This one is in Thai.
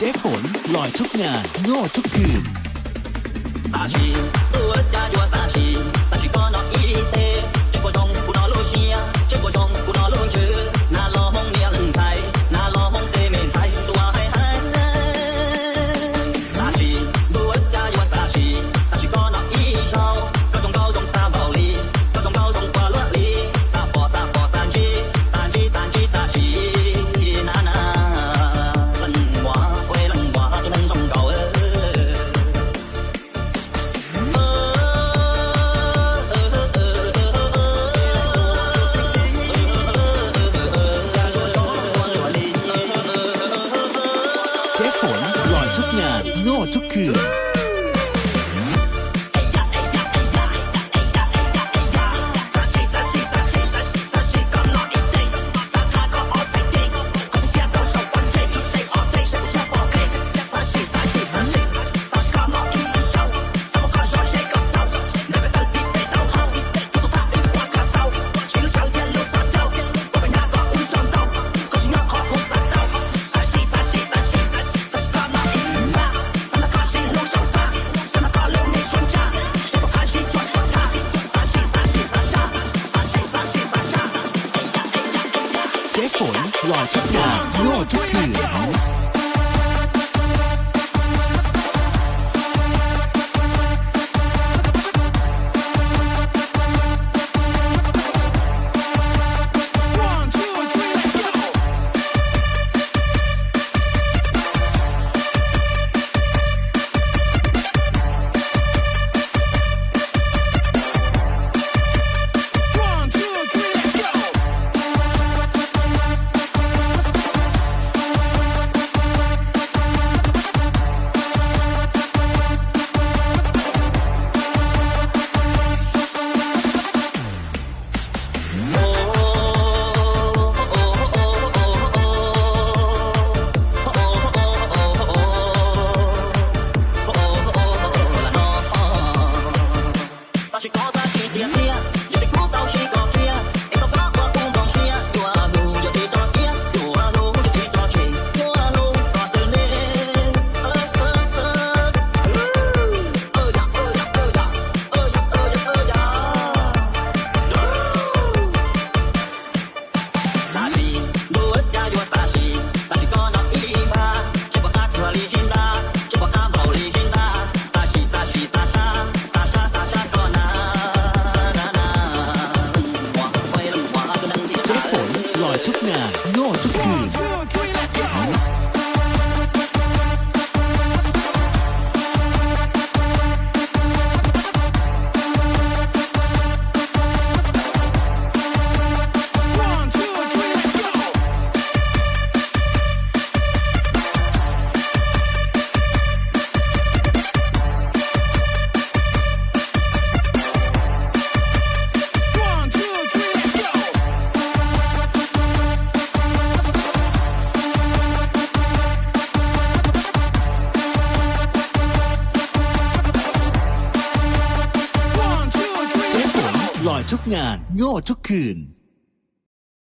เจ๊ฝนลอยทุกงานโง่ทุกคืน沙西，我家有沙西，沙西干那一天，结果中不拿路线，结果中不拿路去，那老红娘人才，那老红对面才多海海。沙西，我家有沙西，沙西干那一场，高中大暴力，高中挂落里，沙坡山鸡，山鸡沙西，那人话会人话就能中高儿。เจ๊ฝนลอยทุกงานโง่ทุกคืนเจ๊ฝนลอยทุกงานโง่ทุกคืนลอยทุกงานโง่ทุกคืนลอยทุกงานโง่ทุกคืน